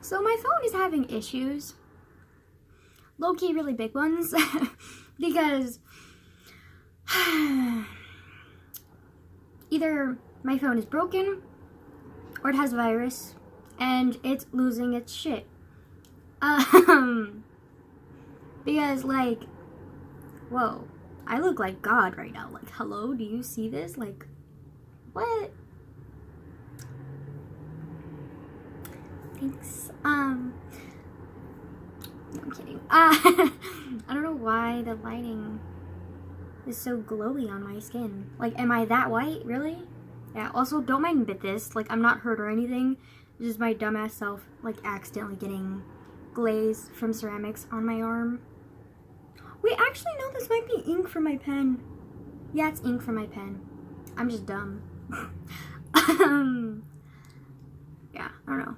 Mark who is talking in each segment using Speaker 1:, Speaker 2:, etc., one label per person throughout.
Speaker 1: So my phone is having issues. Low-key really big ones. Because either my phone is broken or it has a virus and it's losing its shit. Because like, whoa, I look like God right now. Like, hello, do you see this? Like, what? Thanks. No, I'm kidding. I don't know why the lighting is so glowy on my skin. Like, am I that white? Really? Yeah, also, don't mind this. Like, I'm not hurt or anything. It's just my dumbass self, like, accidentally getting glaze from ceramics on my arm. Wait, actually, no, this might be ink from my pen. Yeah, it's ink from my pen. I'm just dumb. Yeah, I don't know.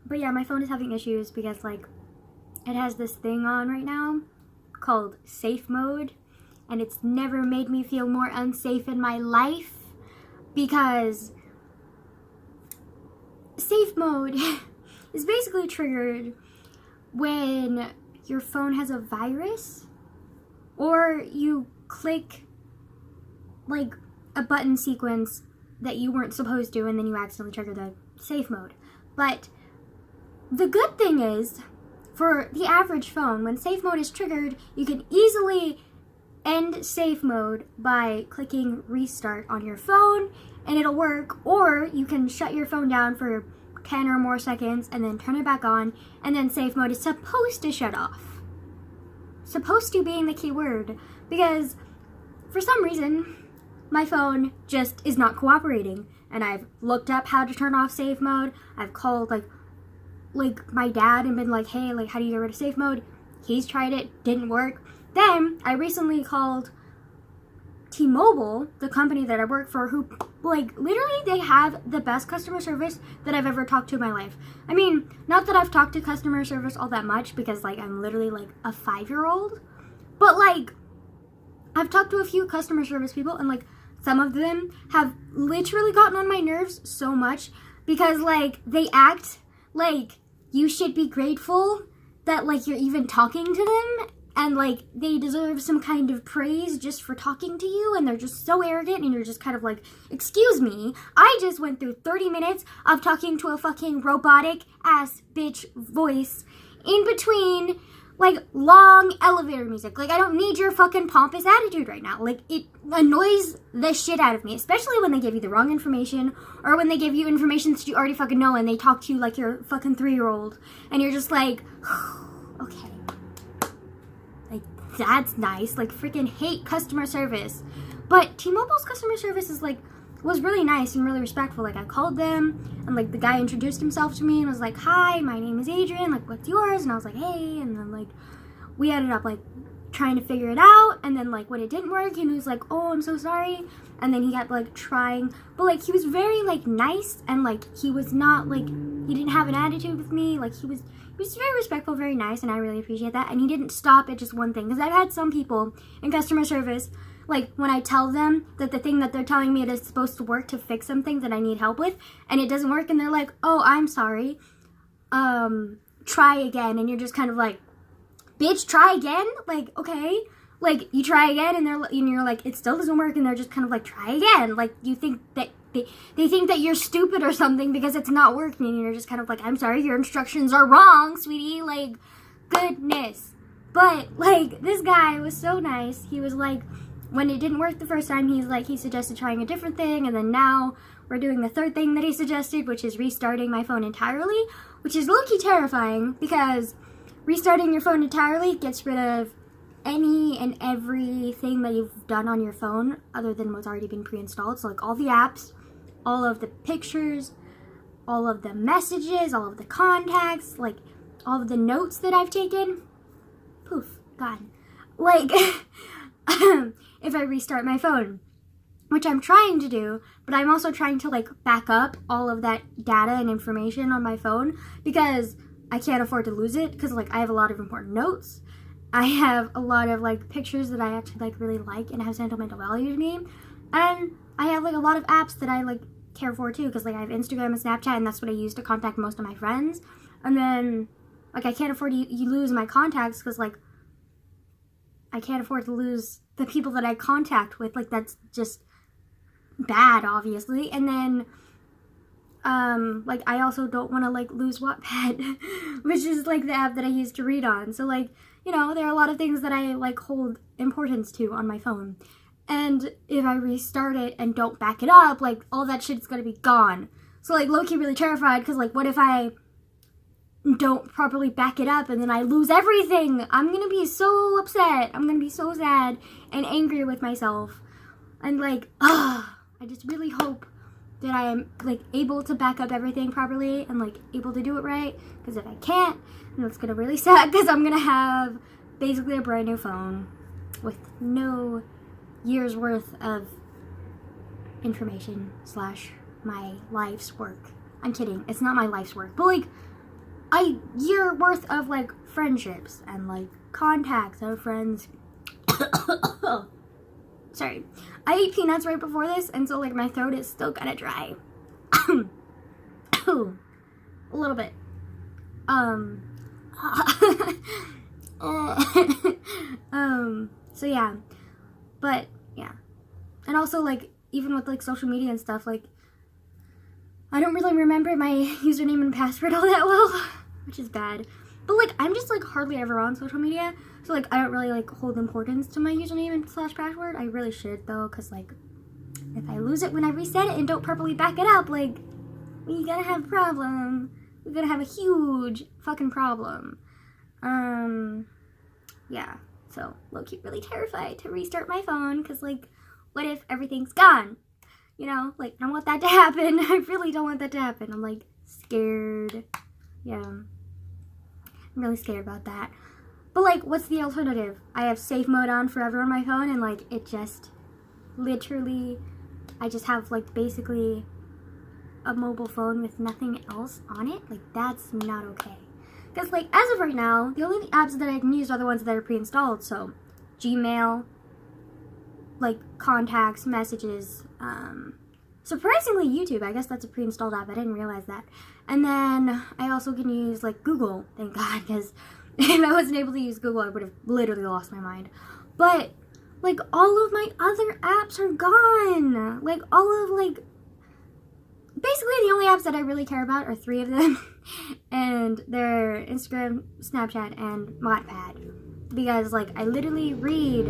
Speaker 1: But yeah, my phone is having issues because, like, it has this thing on right now called safe mode, and it's never made me feel more unsafe in my life because safe mode is basically triggered when your phone has a virus or you click like a button sequence that you weren't supposed to and then you accidentally trigger the safe mode. But the good thing is, for the average phone, when safe mode is triggered, you can easily end safe mode by clicking restart on your phone and it'll work, or you can shut your phone down for 10 or more seconds and then turn it back on, and then safe mode is supposed to shut off. Supposed to being the key word, because for some reason my phone just is not cooperating, and I've looked up how to turn off safe mode. I've called like my dad and been like, hey, like, how do you get rid of safe mode? He's tried it, didn't work. Then I recently called T-Mobile, the company that I work for, who, like, literally they have the best customer service that I've ever talked to in my life. I mean, not that I've talked to customer service all that much because, like, I'm literally like a 5-year-old, but like I've talked to a few customer service people, and like some of them have literally gotten on my nerves so much because, like, they act like you should be grateful that, like, you're even talking to them, and, like, they deserve some kind of praise just for talking to you, and they're just so arrogant, and you're just kind of like, excuse me, I just went through 30 minutes of talking to a fucking robotic-ass bitch voice in between, like, long elevator music. Like, I don't need your fucking pompous attitude right now. Like, it annoys the shit out of me, especially when they give you the wrong information, or when they give you information that you already fucking know, and they talk to you like you're a fucking 3-year-old, and you're just like, okay. Like, that's nice. Like, freaking hate customer service. But T-Mobile's customer service is, like, was really nice and really respectful. Like, I called them, and, like, the guy introduced himself to me and was like, hi, my name is Adrian, like, what's yours? And I was like, hey, and then, like, we ended up, like, trying to figure it out, and then, like, when it didn't work, he was like, oh, I'm so sorry, and then he kept, like, trying, but, like, he was very, like, nice, and, like, he was not, like, he didn't have an attitude with me. Like, he was very respectful, very nice, and I really appreciate that, and he didn't stop at just one thing, because I've had some people in customer service, like, when I tell them that the thing that they're telling me it is supposed to work to fix something that I need help with, and it doesn't work, and they're like, oh, I'm sorry, try again, and you're just kind of like, bitch, try again? Like, okay, like, you try again, and you're like, it still doesn't work, and they're just kind of like, try again. Like, you think that they think that you're stupid or something because it's not working, and you're just kind of like, I'm sorry, your instructions are wrong, sweetie. Like, goodness. But, like, this guy was so nice. He was like, when it didn't work the first time, he suggested trying a different thing, and then now we're doing the third thing that he suggested, which is restarting my phone entirely, which is low-key terrifying, because restarting your phone entirely gets rid of any and everything that you've done on your phone other than what's already been pre-installed. So, like, all the apps, all of the pictures, all of the messages, all of the contacts, like, all of the notes that I've taken, poof, gone. Like, if I restart my phone, which I'm trying to do, but I'm also trying to, like, back up all of that data and information on my phone, because I can't afford to lose it, because, like, I have a lot of important notes. I have a lot of, like, pictures that I actually, like, really like and have sentimental value to me, and I have, like, a lot of apps that I, like, care for, too, because, like, I have Instagram and Snapchat, and that's what I use to contact most of my friends, And then, like, I can't afford to lose my contacts because, like, I can't afford to lose the people that I contact with. Like, that's just bad, obviously. And then, like, I also don't want to, like, lose Wattpad, which is, like, the app that I used to read on. So, like, you know, there are a lot of things that I, like, hold importance to on my phone. And if I restart it and don't back it up, like, all that shit's gonna be gone. So, like, low-key really terrified, because, like, what if I don't properly back it up and then I lose everything? I'm gonna be so upset. I'm gonna be so sad and angry with myself. And, like, I just really hope that I am, like, able to back up everything properly and, like, able to do it right. Because if I can't, then that's gonna really suck, because I'm gonna have basically a brand new phone with no years worth of information / my life's work. I'm kidding. It's not my life's work. But, like, a year worth of, like, friendships and, like, contacts of friends. Sorry. I ate peanuts right before this, and so, like, my throat is still kind of dry. A little bit. So yeah. But, yeah. And also, like, even with, like, social media and stuff, like, I don't really remember my username and password all that well, which is bad. But, like, I'm just, like, hardly ever on social media, so, like, I don't really, like, hold importance to my username and / password. I really should, though, because, like, if I lose it when I reset it and don't properly back it up, like, we're gonna have a problem. We're gonna have a huge fucking problem. Yeah, so, low-key really terrified to restart my phone, because, like, what if everything's gone? You know, like, I don't want that to happen. I really don't want that to happen. I'm, like, scared. Yeah. I'm really scared about that. But, like, what's the alternative? I have safe mode on forever on my phone, and, like, it just literally, I just have, like, basically a mobile phone with nothing else on it. Like, that's not okay. Because, like, as of right now, the only apps that I can use are the ones that are pre-installed. So, Gmail, like, contacts, messages, surprisingly YouTube. I guess that's a pre-installed app. I didn't realize that. And then I also can use, like, Google, thank God, because if I wasn't able to use Google, I would have literally lost my mind. But, like, all of my other apps are gone. Like, all of, like, basically the only apps that I really care about are 3 of them. And they're Instagram, Snapchat, and Wattpad. Because, like, I literally read.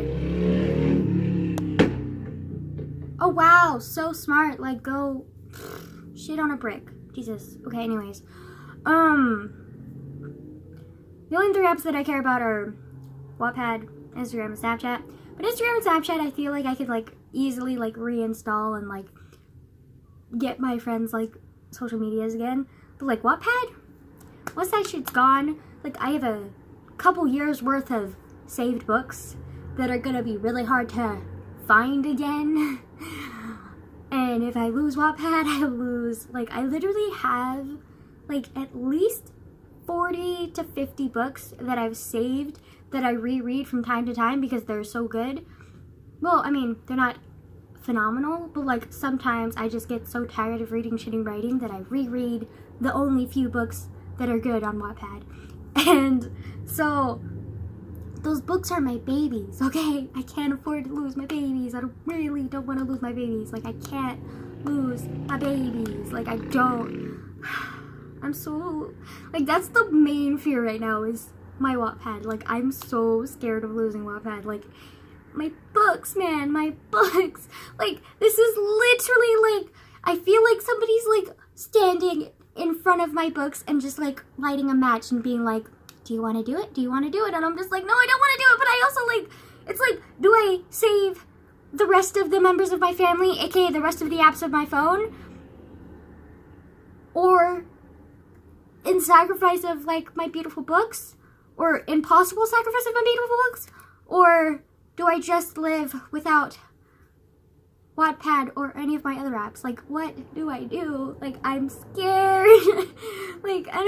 Speaker 1: Oh, wow, so smart. Like, go shit on a brick. Jesus. Okay, anyways. The only 3 apps that I care about are Wattpad, Instagram, and Snapchat. But Instagram and Snapchat, I feel like I could, like, easily, like, reinstall and, like, get my friends, like, social medias again. But, like, Wattpad? Once that shit's gone, like, I have a couple years worth of saved books that are gonna be really hard to find again. And if I lose Wattpad, I lose, like, I literally have, like, at least 40 to 50 books that I've saved that I reread from time to time because they're so good. Well, I mean, they're not phenomenal, but, like, sometimes I just get so tired of reading shitty writing that I reread the only few books that are good on Wattpad. And so those books are my babies, okay? I can't afford to lose my babies. I really don't want to lose my babies. Like, I can't lose my babies. Like, I don't. I'm so, like, that's the main fear right now is my Wattpad. Like, I'm so scared of losing Wattpad. Like, my books, man, my books. Like, this is literally, like, I feel like somebody's, like, standing in front of my books and just, like, lighting a match and being like, do you want to do it? Do you want to do it? And I'm just like, no, I don't want to do it. But I also, like, it's like, do I save the rest of the members of my family, aka the rest of the apps of my phone? Or in sacrifice of, like, my beautiful books? Or impossible sacrifice of my beautiful books? Or do I just live without Wattpad or any of my other apps? Like, what do I do? Like, I'm scared. Like, I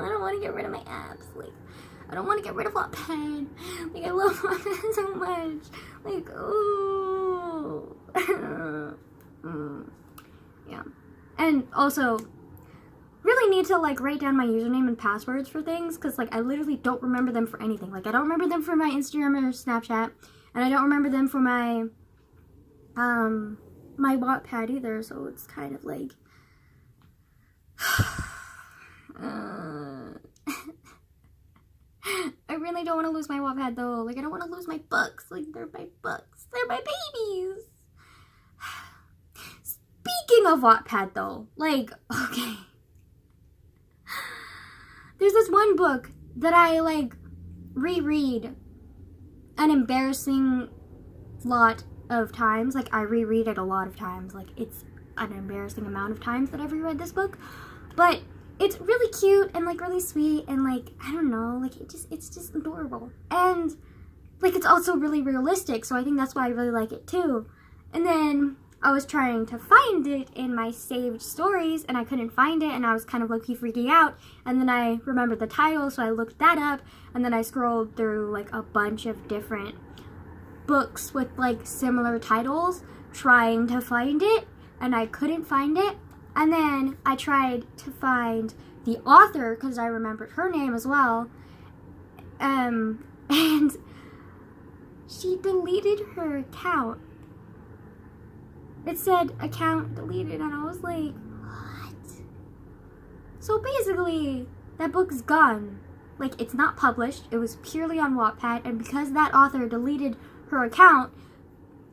Speaker 1: don't want to get rid of my apps. Like, I don't want to get rid of Wattpad. Like, I love Wattpad so much. Like, ooh. Yeah. And also, really need to like write down my username and passwords for things, because like I literally don't remember them for anything. Like I don't remember them for my Instagram or Snapchat, and I don't remember them for my my Wattpad either, so it's kind of like I really don't want to lose my Wattpad though. Like I don't want to lose my books. Like they're my books. They're my babies. Speaking of Wattpad though, like, okay. There's this one book that I like reread an embarrassing lot of times. Like I reread it a lot of times. Like it's an embarrassing amount of times that I've reread this book. But it's really cute and like really sweet and like, I don't know, like it's just adorable. And like it's also really realistic, so I think that's why I really like it too. And then I was trying to find it in my saved stories and I couldn't find it, and I was kind of low-key freaking out. And then I remembered the title, so I looked that up, and then I scrolled through like a bunch of different books with like similar titles trying to find it, and I couldn't find it. And then I tried to find the author because I remembered her name as well. And she deleted her account. It said account deleted, and I was like, what? So basically, that book's gone. Like, it's not published. It was purely on Wattpad, and because that author deleted her account,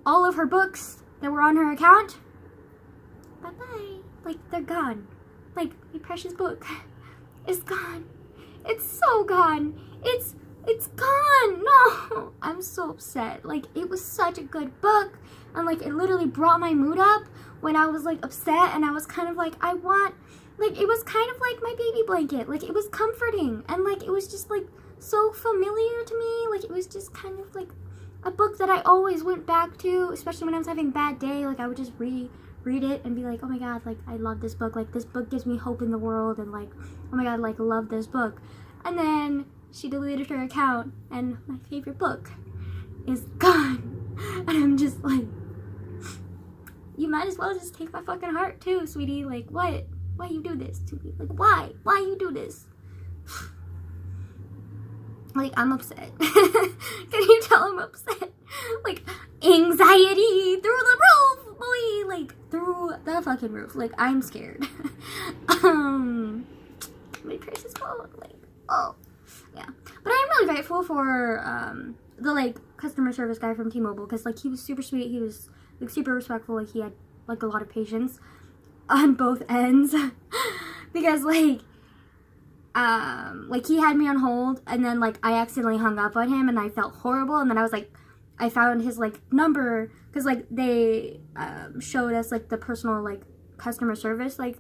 Speaker 1: all of her books that were on her account, bye-bye. Like, they're gone. Like, my precious book is gone. It's so gone. It's gone. No. I'm so upset. Like, it was such a good book. And, like, it literally brought my mood up when I was, like, upset. And I was kind of like, it was kind of like my baby blanket. Like, it was comforting. And, like, it was just, like, so familiar to me. Like, it was just kind of, like, a book that I always went back to, especially when I was having a bad day. Like, I would just read it and be like, oh my god, like, I love this book. Like, this book gives me hope in the world. And, like, oh my god, like, love this book. And then she deleted her account, and my favorite book is gone. And I'm just like, you might as well just take my fucking heart too, sweetie. Like, what? Why you do this to me? Like, why? Why you do this? Like, I'm upset. Can you tell I'm upset? Like, anxiety through the roof, boy. Like, through the fucking roof. Like, I'm scared. My precious phone. Like, oh. Yeah. But I'm really grateful for, the, like, customer service guy from T-Mobile. Because, like, he was super sweet. He was, like, super respectful. Like, he had, like, a lot of patience on both ends. Because, like, he had me on hold, and then, like, I accidentally hung up on him, and I felt horrible, and then I was, like, I found his, like, number, because, like, they, showed us, like, the personal, like, customer service, like,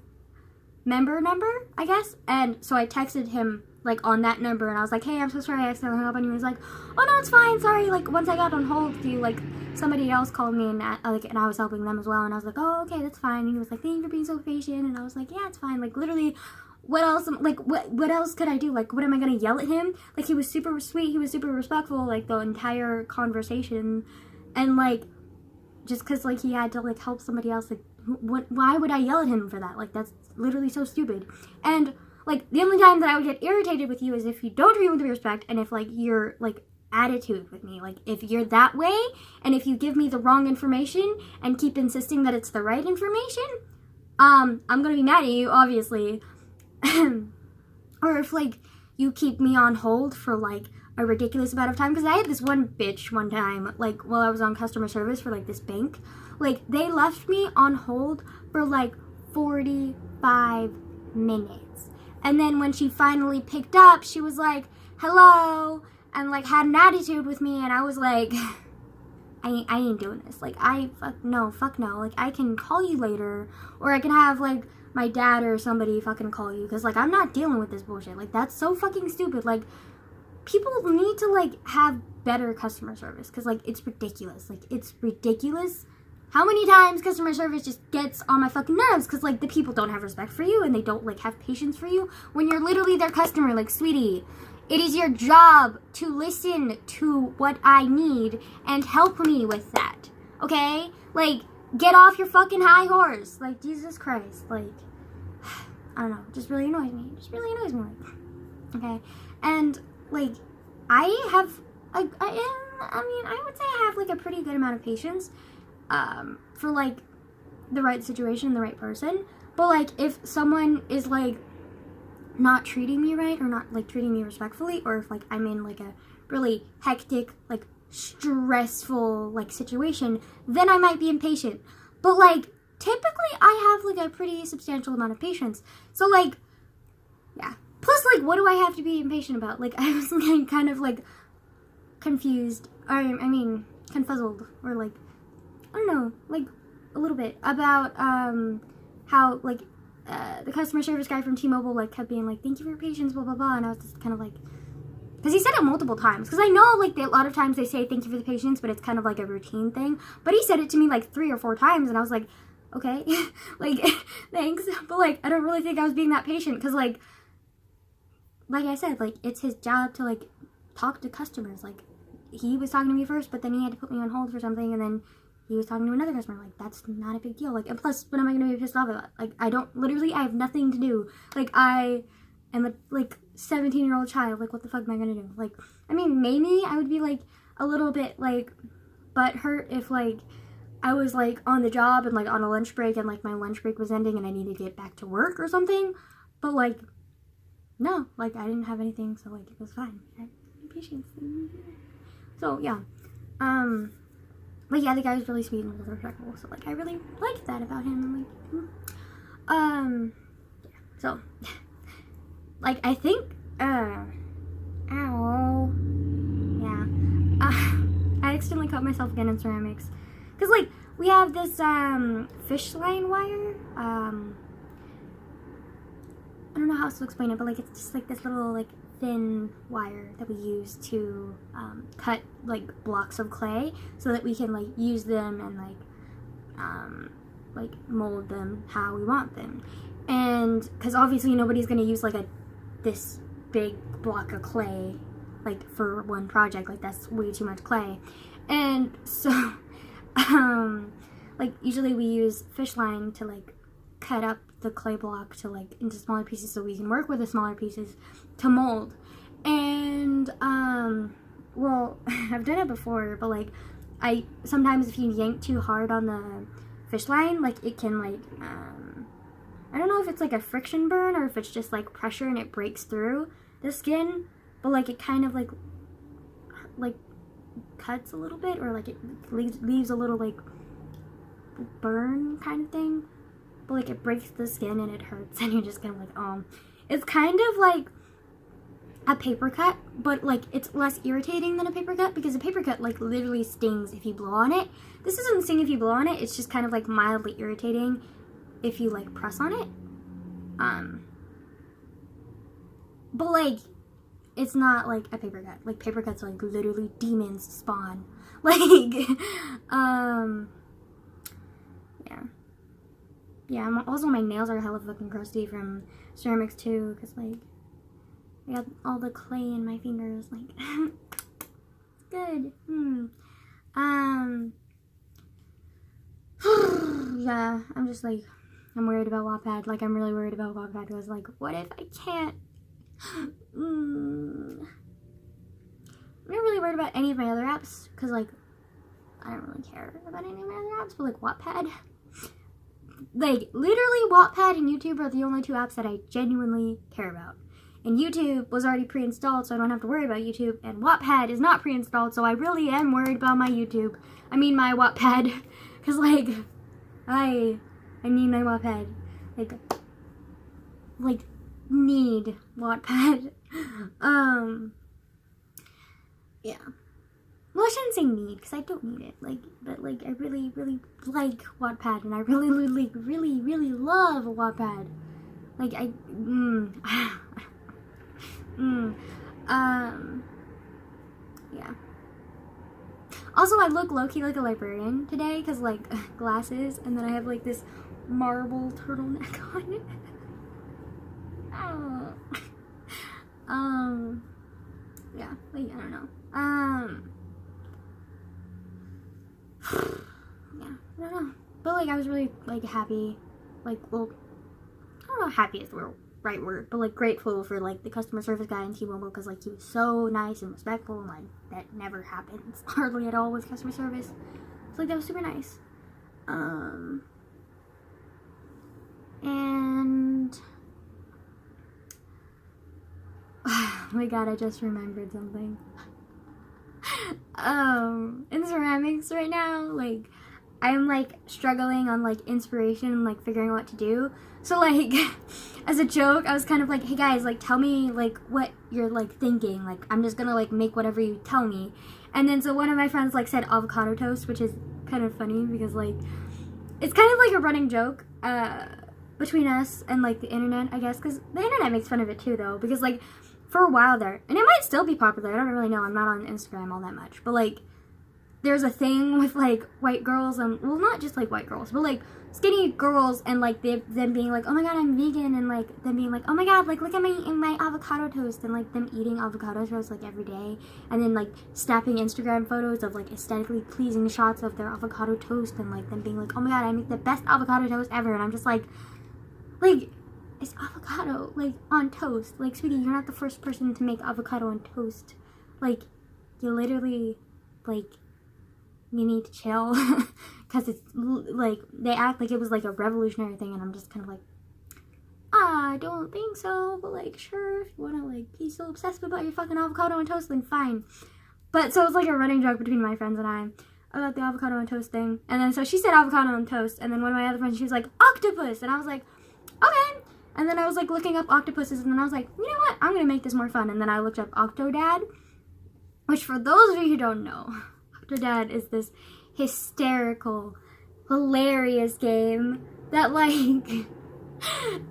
Speaker 1: member number, I guess, and so I texted him, like, on that number, and I was like, hey, I'm so sorry I accidentally hung up on you. He was like, oh, no, it's fine, sorry, like, once I got on hold with you, like, somebody else called me, and, and I was helping them as well, and I was like, oh, okay, that's fine, and he was like, thank you for being so patient, and I was like, yeah, it's fine, like, literally, what else, like, what else could I do? Like, what am I gonna yell at him? Like, he was super sweet, he was super respectful, like, the entire conversation, and, like, just because, like, he had to, like, help somebody else, like, why would I yell at him for that? Like, that's literally so stupid. And, like, the only time that I would get irritated with you is if you don't treat me with respect, and if, like, your, like, attitude with me. Like, if you're that way, and if you give me the wrong information, and keep insisting that it's the right information, I'm gonna be mad at you, obviously. Or if, like, you keep me on hold for, like, a ridiculous amount of time. Because I had this one bitch one time, like, while I was on customer service for, like, this bank. Like, they left me on hold for, like, 45 minutes. And then when she finally picked up, she was like, hello, and, like, had an attitude with me, and I was like, I ain't doing this. Like, fuck no. Like, I can call you later, or I can have, like, my dad or somebody fucking call you, because, like, I'm not dealing with this bullshit. Like, that's so fucking stupid. Like, people need to, like, have better customer service, because, like, it's ridiculous. Like, it's ridiculous how many times customer service just gets on my fucking nerves, because, like, the people don't have respect for you, and they don't, like, have patience for you when you're literally their customer. Like, sweetie, it is your job to listen to what I need and help me with that, okay? Like, get off your fucking high horse. Like, Jesus Christ. Like, I don't know, just really annoys me. Just really annoys me. Okay, and like I have, like, I would say I have like a pretty good amount of patience, for like the right situation, the right person. But like if someone is like not treating me right, or not like treating me respectfully, or if like I'm in like a really hectic, like stressful like situation, then I might be impatient. But like typically I have like a pretty substantial amount of patience. So like, yeah. Plus, like, what do I have to be impatient about? Like, I was like kind of like confused, or I mean confuzzled, or like, I don't know, like a little bit about how like the customer service guy from T-Mobile like kept being like, thank you for your patience, blah blah blah, and I was just kind of like, because he said it multiple times, because I know like a lot of times they say thank you for the patience, but it's kind of like a routine thing, but he said it to me like 3 or 4 times, and I was like, okay, like thanks, but like I don't really think I was being that patient, because like I said, like it's his job to like talk to customers. Like he was talking to me first, but then he had to put me on hold for something, and then he was talking to another customer. Like, that's not a big deal. Like, and plus, what am I gonna be pissed off about? Like, I have nothing to do. Like, I am a like 17-year-old child. Like, what the fuck am I gonna do? Like, I mean, maybe I would be like a little bit like butthurt if like I was like on the job and like on a lunch break, and like my lunch break was ending and I needed to get back to work or something. But like, no, like I didn't have anything, so like it was fine. I had patience. So yeah, but yeah, the guy was really sweet and really respectful. So like I really liked that about him. Like, so like I think, ow, yeah, I accidentally cut myself again in ceramics, cause like we have this fish line wire. I don't know how else to explain it, but like it's just like this little like thin wire that we use to cut like blocks of clay so that we can like use them and like mold them how we want them. And because obviously nobody's gonna use like this big block of clay like for one project. Like that's way too much clay. And so like usually we use fish line to like cut up the clay block to like into smaller pieces so we can work with the smaller pieces to mold. And well, I've done it before, but like I sometimes if you yank too hard on the fish line, like it can like I don't know if it's like a friction burn or if it's just like pressure and it breaks through the skin, but like it kind of like cuts a little bit, or like it leaves a little like burn kind of thing. But like it breaks the skin and it hurts, and you're just kind of like, it's kind of like a paper cut, but like it's less irritating than a paper cut, because a paper cut like literally stings if you blow on it. This doesn't sting if you blow on it, it's just kind of like mildly irritating if you like press on it. But like it's not like a paper cut. Like paper cuts like literally demons spawn. Like yeah, also my nails are hella fucking crusty from ceramics too, because like I got all the clay in my fingers. Like it's good. Yeah, I'm just like, I'm worried about Wattpad. Like I'm really worried about Wattpad, because like what if I can't? I'm not really worried about any of my other apps, because like I don't really care about any of my other apps, but like Wattpad, like literally Wattpad and YouTube are the only 2 apps that I genuinely care about. And YouTube was already pre-installed, so I don't have to worry about YouTube, and Wattpad is not pre-installed, so I really am worried about my YouTube. I mean my Wattpad, because like I need my Wattpad. Like need Wattpad. Yeah. Well, I shouldn't say need, because I don't need it. Like, but like, I really, really like Wattpad, and I really, really, really, really love Wattpad. Like, yeah. Also, I look low-key like a librarian today, because like glasses, and then I have like this marble turtleneck on it. Yeah, like, I don't know. Yeah, I don't know. But like, I was really like happy. Like, well, I don't know, know, happy is the right word, but like grateful for like the customer service guy in T-Mobile, because like he was so nice and respectful, and like that never happens hardly at all with customer service. So like that was super nice. And oh my god, I just remembered something. In ceramics right now, like I'm like struggling on like inspiration and like figuring out what to do. So like as a joke, I was kind of like, hey guys, like tell me like what you're like thinking. Like I'm just gonna like make whatever you tell me. And then so one of my friends like said avocado toast, which is kind of funny because like it's kind of like a running joke between us and like the internet, I guess, because the internet makes fun of it too though, because like for a while there, and it might still be popular, I don't really know, I'm not on Instagram all that much, but like there's a thing with like white girls, and well, not just like white girls, but like skinny girls, and like them being like, oh my god, I'm vegan, and like them being like, oh my god, like look at my avocado toast, and like them eating avocado toast like every day, and then like snapping Instagram photos of like aesthetically pleasing shots of their avocado toast, and like them being like, oh my god, I make the best avocado toast ever, and I'm just like it's avocado like on toast. Like, sweetie, you're not the first person to make avocado on toast. Like, you literally like you need to chill, because it's like they act like it was like a revolutionary thing, and I'm just kind of like, I don't think so, but like sure, if you want to like be so obsessed about your fucking avocado and toast, then fine. But so it's like a running joke between my friends and I about the avocado and toast thing. And then so she said avocado and toast, and then one of my other friends, she was like octopus, and I was like, okay. And then I was like looking up octopuses, and then I was like, you know what, I'm gonna make this more fun. And then I looked up Octodad, which for those of you who don't know, Octodad is this hysterical, hilarious game that like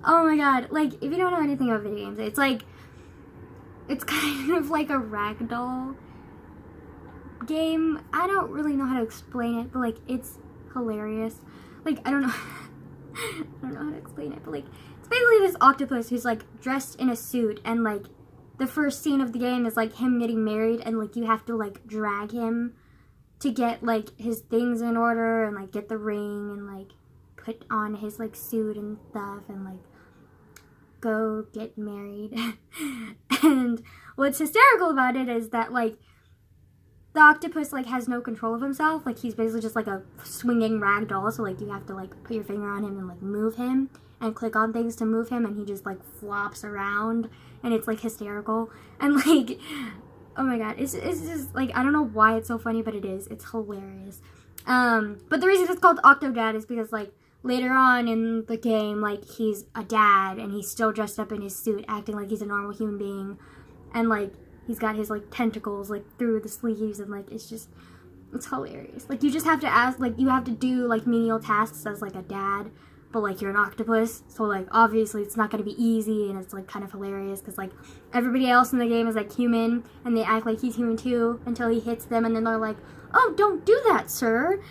Speaker 1: oh my god, like if you don't know anything about video games, it's like it's kind of like a ragdoll game. I don't really know how to explain it, but like it's hilarious. Like I don't know I don't know how to explain it, but like it's basically this octopus who's like dressed in a suit, and like the first scene of the game is like him getting married, and like you have to like drag him to get like his things in order, and like get the ring, and like put on his like suit and stuff, and like go get married. And what's hysterical about it is that like the octopus like has no control of himself. Like he's basically just like a swinging rag doll, so like you have to like put your finger on him and like move him and click on things to move him, and he just like flops around, and it's like hysterical. And like oh my god, it's just like, I don't know why it's so funny, but it is. It's hilarious. But the reason it's called Octodad is because like later on in the game, like he's a dad, and he's still dressed up in his suit, acting like he's a normal human being, and like he's got his like tentacles like through the sleeves, and like it's hilarious. Like you just have to ask, like you have to do like menial tasks as like a dad, but like you're an octopus, so like obviously it's not going to be easy, and it's like kind of hilarious because like everybody else in the game is like human, and they act like he's human too until he hits them, and then they're like, oh, don't do that, sir.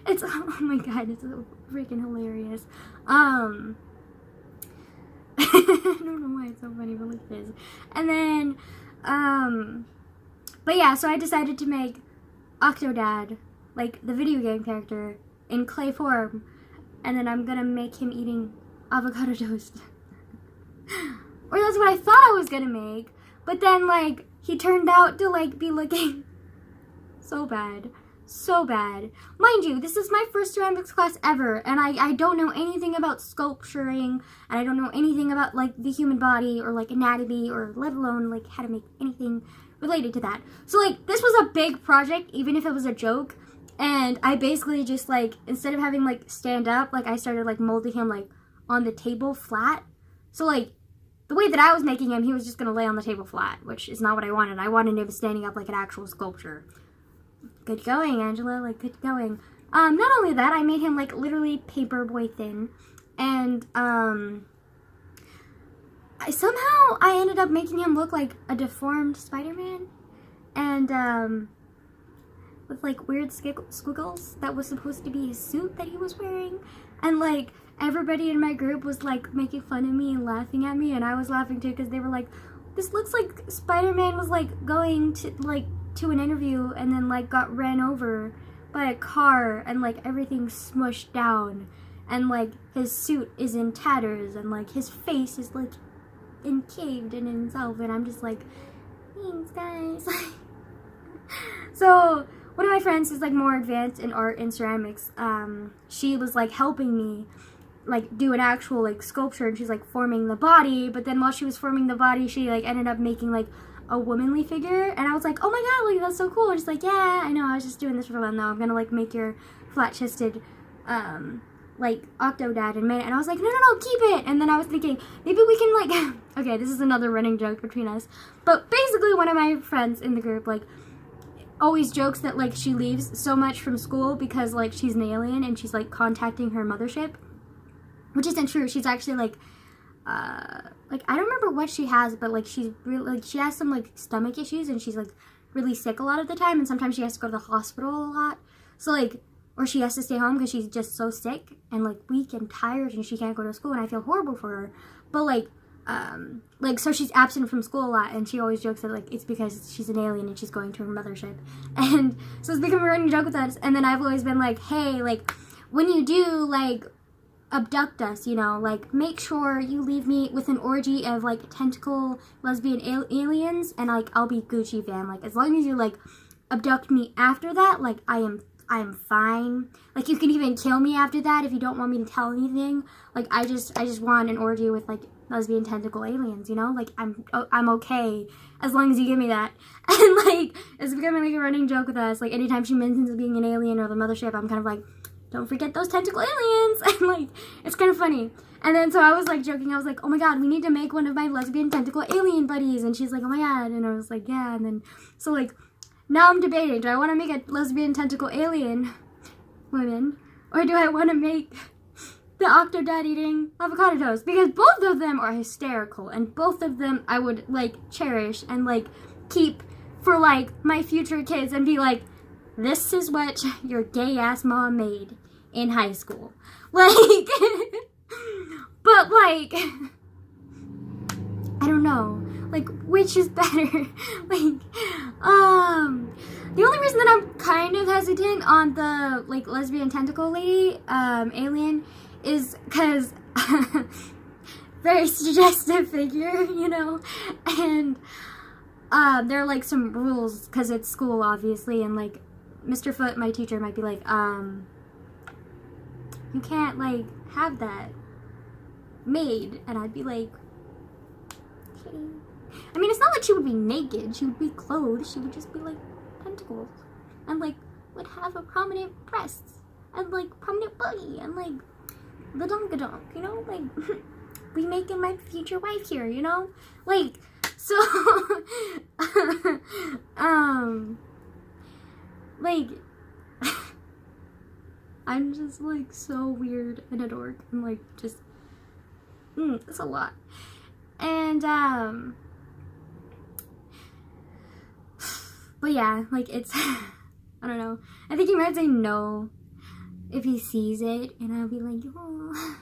Speaker 1: It's, oh my god, it's so freaking hilarious. I don't know why it's so funny, but like it is. And then but yeah, so I decided to make Octodad, like the video game character, in clay form, and then I'm gonna make him eating avocado toast. Or that's what I thought I was gonna make, but then like he turned out to like be looking so bad. So bad. Mind you, this is my first ceramics class ever, and I don't know anything about sculpturing, and I don't know anything about like the human body or like anatomy, or let alone like how to make anything related to that. So like this was a big project, even if it was a joke, and I basically just like, instead of having like stand up, like I started like molding him like on the table flat. So like the way that I was making him, he was just gonna lay on the table flat, which is not what I wanted. I wanted him standing up like an actual sculpture. Good going, Angela, like good going. Not only that, I made him like literally paperboy thin, and somehow I ended up making him look like a deformed Spider-Man, and with like weird squiggles that was supposed to be his suit that he was wearing, and like everybody in my group was like making fun of me and laughing at me, and I was laughing too, because they were like, this looks like Spider-Man was like going to an interview and then like got ran over by a car, and like everything smushed down, and like his suit is in tatters, and like his face is like encaved in himself, and I'm just like, thanks guys. So one of my friends is like more advanced in art and ceramics. She was like helping me like do an actual like sculpture, and she's like forming the body, but then while she was forming the body, she like ended up making like a womanly figure, and I was like, oh my god, like that's so cool. And she's like, yeah, I know, I was just doing this for fun though. I'm gonna like make your flat-chested like Octodad and I was like, no, keep it. And then I was thinking, maybe we can like okay, this is another running joke between us, but basically one of my friends in the group like always jokes that like she leaves so much from school because like she's an alien and she's like contacting her mothership, which isn't true. She's actually like I don't remember what she has, but like she's really like she has some like stomach issues, and she's like really sick a lot of the time, and sometimes she has to go to the hospital a lot. So like, or she has to stay home because she's just so sick and like weak and tired, and she can't go to school, and I feel horrible for her. But like so she's absent from school a lot, and she always jokes that like it's because she's an alien and she's going to her mothership. And so it's become a running joke with us. And then I've always been like, hey, like when you do like abduct us, you know, like make sure you leave me with an orgy of like tentacle lesbian aliens, and like I'll be Gucci fam. Like as long as you like abduct me after that, like I am fine. Like you can even kill me after that if you don't want me to tell anything. Like I just want an orgy with like lesbian tentacle aliens, you know? Like I'm okay as long as you give me that. And like it's becoming like a running joke with us. Like anytime she mentions being an alien or the mothership, I'm kind of like, don't forget those tentacle aliens. And like it's kind of funny. And then so I was like joking, I was like, oh my god, we need to make one of my lesbian tentacle alien buddies. And she's like, oh my god. And I was like, yeah. And then so like now I'm debating, do I want to make a lesbian tentacle alien woman, or do I want to make the Octodad eating avocado toast? Because both of them are hysterical, and both of them I would like cherish and like keep for like my future kids, and be like, this is what your gay ass mom made in high school. Like but like I don't know, like which is better. Like the only reason that I'm kind of hesitant on the like lesbian tentacle lady alien is because very suggestive figure, you know, and there are like some rules because it's school obviously, and like Mr. Foot, my teacher, might be like, you can't like have that made, and I'd be like, okay. I mean, it's not like she would be naked, she would be clothed, she would just be like tentacles, and like would have a prominent breasts, and like prominent booty, and like the donkadonk, you know, like we making my future wife here, you know, like so like I'm just like so weird and a dork, and like just it's a lot. And but yeah, like it's I don't know, I think he might say no if he sees it, and I'll be like, oh.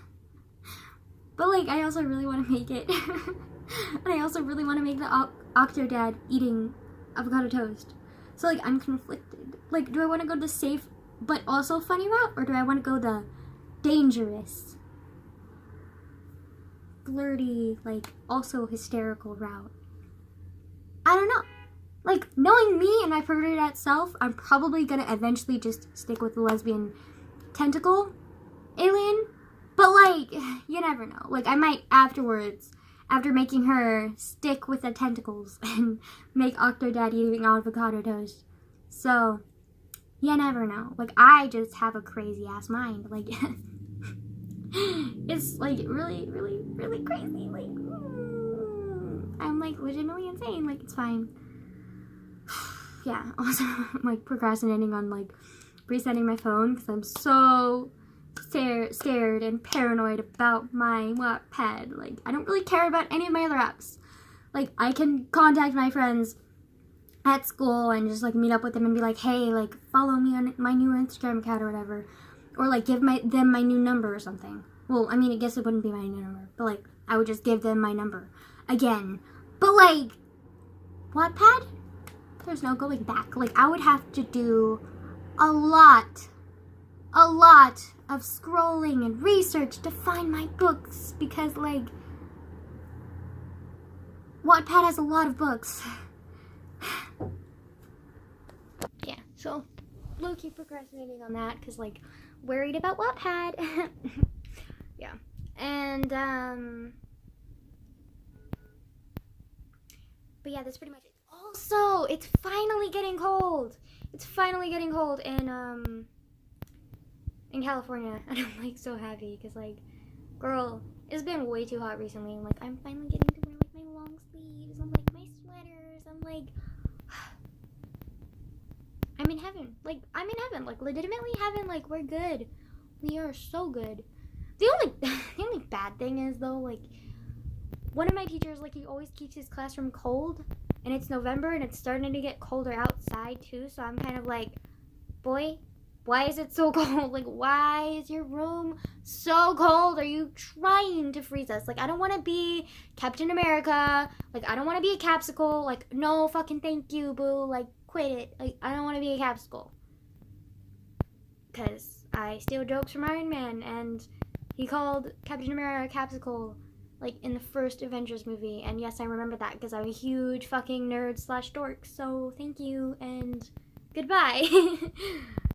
Speaker 1: But like I also really want to make it and I also really want to make the Octodad eating avocado toast. So like I'm conflicted. Like, do I want to go the safe but also funny route, or do I want to go the dangerous, flirty, like also hysterical route? I don't know. Like, knowing me and my perverted self, I'm probably gonna eventually just stick with the lesbian tentacle alien. But like, you never know. Like, I might afterwards, after making her stick with the tentacles and make Octodad eating avocado toast. So, you never know. Like, I just have a crazy ass mind. Like, it's like really, really, really crazy. Like, I'm like legitimately insane. Like, it's fine. Yeah, also, I'm like procrastinating on like resetting my phone because I'm so scared and paranoid about my Wattpad. Like, I don't really care about any of my other apps. Like, I can contact my friends at school and just like meet up with them and be like, hey, like follow me on my new Instagram account or whatever, or like give them my new number or something. Well, I mean, I guess it wouldn't be my new number, but like I would just give them my number again. But like Wattpad, there's no going back. Like, I would have to do a lot of scrolling and research to find my books because, like, Wattpad has a lot of books. Yeah, so low-key procrastinating on that because, like, worried about Wattpad. Yeah, and, but yeah, that's pretty much it. Also, it's finally getting cold. It's finally getting cold in California, and I'm, like, so happy because, like, girl, it's been way too hot recently. I'm like, I'm finally getting to wear, like, my long sleeves and, like, my sweaters. I'm like, I'm in heaven. Like, I'm in heaven. Like, legitimately heaven. Like, we're good. We are so good. The only bad thing is, though, like, one of my teachers, like, he always keeps his classroom cold, and it's November, and it's starting to get colder outside, too, so I'm kind of like, boy, why is it so cold? Like, why is your room so cold? Are you trying to freeze us? Like, I don't want to be Captain America. Like, I don't want to be a capsicle. Like, no fucking thank you, boo. Like, quit it. Like, I don't want to be a capsicle. Because I steal jokes from Iron Man, and he called Captain America a capsicle, like, in the first Avengers movie. And yes, I remember that because I'm a huge fucking nerd / dork. So, thank you, and goodbye.